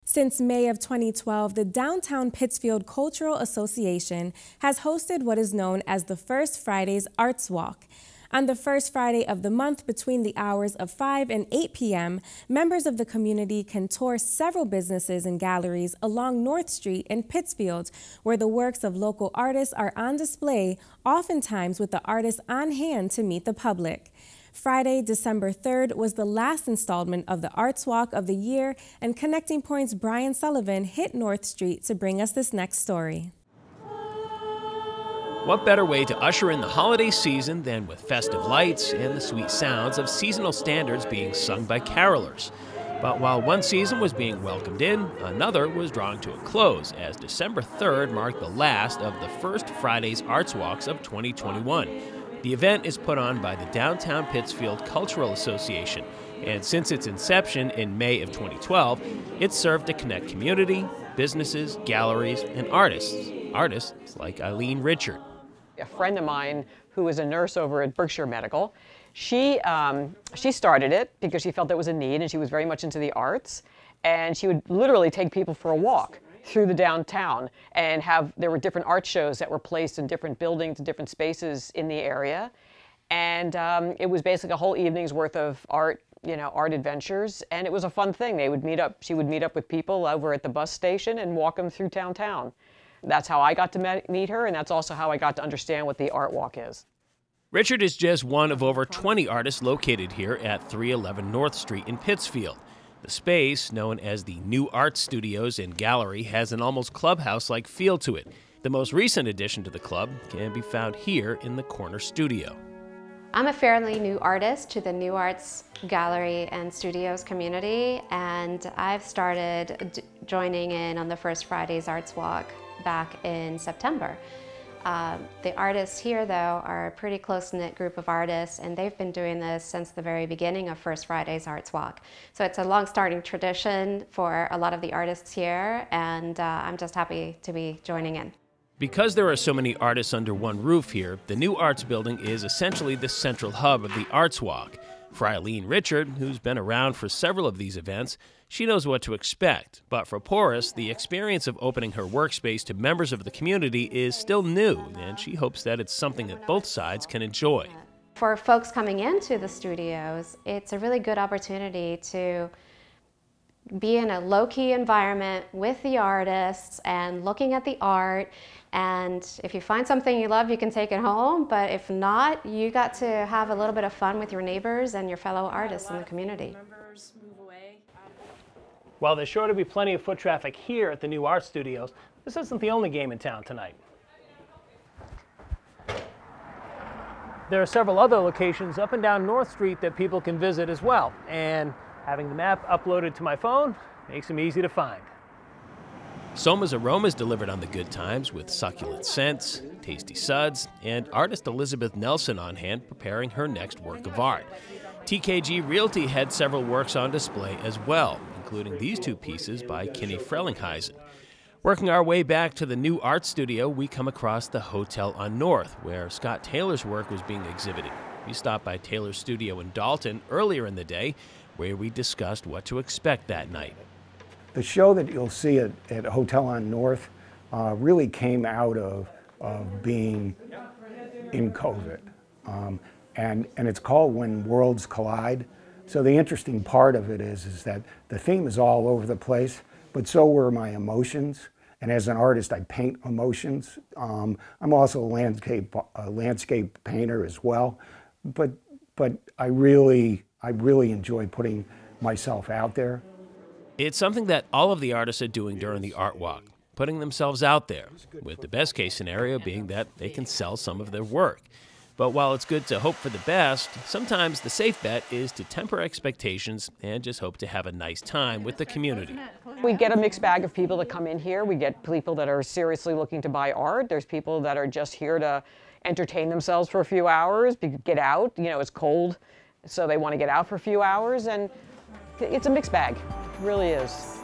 Since May of 2012, the Downtown Pittsfield Cultural Association has hosted what is known as the First Fridays Artswalk. On the first Friday of the month, between the hours of 5 and 8 p.m., members of the community can tour several businesses and galleries along North Street in Pittsfield, where the works of local artists are on display, oftentimes with the artists on hand to meet the public. Friday, December 3rd was the last installment of the Arts Walk of the year, and Connecting Point's Brian Sullivan hit North Street to bring us this next story. What better way to usher in the holiday season than with festive lights and the sweet sounds of seasonal standards being sung by carolers? But while one season was being welcomed in, another was drawing to a close, as December 3rd marked the last of the First Fridays Artswalks of 2021. The event is put on by the Downtown Pittsfield Cultural Association, and since its inception in May of 2012, it's served to connect community, businesses, galleries, and artists like Eileen Richard. A friend of mine who was a nurse over at Berkshire Medical, she started it because she felt there was a need, and she was very much into the arts, and she would literally take people for a walk through the downtown and there were different art shows that were placed in different buildings and different spaces in the area, and it was basically a whole evening's worth of art adventures, and it was a fun thing. She would meet up with people over at the bus station and walk them through downtown. That's how I got to meet her, and that's also how I got to understand what the Art Walk is. Richard is just one of over 20 artists located here at 311 North Street in Pittsfield. The space, known as the New Art Studios and Gallery, has an almost clubhouse-like feel to it. The most recent addition to the club can be found here in the corner studio. I'm a fairly new artist to the New Arts Gallery and Studios community, and I've started joining in on the First Fridays Artswalk back in September. The artists here, though, are a pretty close-knit group of artists, and they've been doing this since the very beginning of First Fridays Artswalk. So it's a long-standing tradition for a lot of the artists here, and I'm just happy to be joining in. Because there are so many artists under one roof here, the New Arts Building is essentially the central hub of the Arts Walk. For Eileen Richard, who's been around for several of these events, she knows what to expect. But for Porus, the experience of opening her workspace to members of the community is still new, and she hopes that it's something that both sides can enjoy. For folks coming into the studios, it's a really good opportunity to be in a low-key environment with the artists and looking at the art, and if you find something you love, you can take it home, but if not, you got to have a little bit of fun with your neighbors and your fellow artists in the community. While there's sure to be plenty of foot traffic here at the New Art Studios, this isn't the only game in town tonight. There are several other locations up and down North Street that people can visit as well, and having the map uploaded to my phone makes them easy to find. Soma's aromas delivered on the good times with succulent scents, tasty suds, and artist Elizabeth Nelson on hand preparing her next work of art. TKG Realty had several works on display as well, including these two pieces by Kinney Frellinghuisen. Working our way back to the New Art Studio, we come across the Hotel on North, where Scott Taylor's work was being exhibited. We stopped by Taylor's studio in Dalton earlier in the day, where we discussed what to expect that night. The show that you'll see at Hotel on North really came out of being in COVID. And it's called When Worlds Collide. So the interesting part of it is that the theme is all over the place, but so were my emotions. And as an artist, I paint emotions. I'm also a landscape painter as well. But I really enjoy putting myself out there. It's something that all of the artists are doing during the Art Walk, putting themselves out there, with the best case scenario being that they can sell some of their work. But while it's good to hope for the best, sometimes the safe bet is to temper expectations and just hope to have a nice time with the community. We get a mixed bag of people that come in here. We get people that are seriously looking to buy art. There's people that are just here to entertain themselves for a few hours, get out. You know, it's cold, so they want to get out for a few hours, and it's a mixed bag. It really is.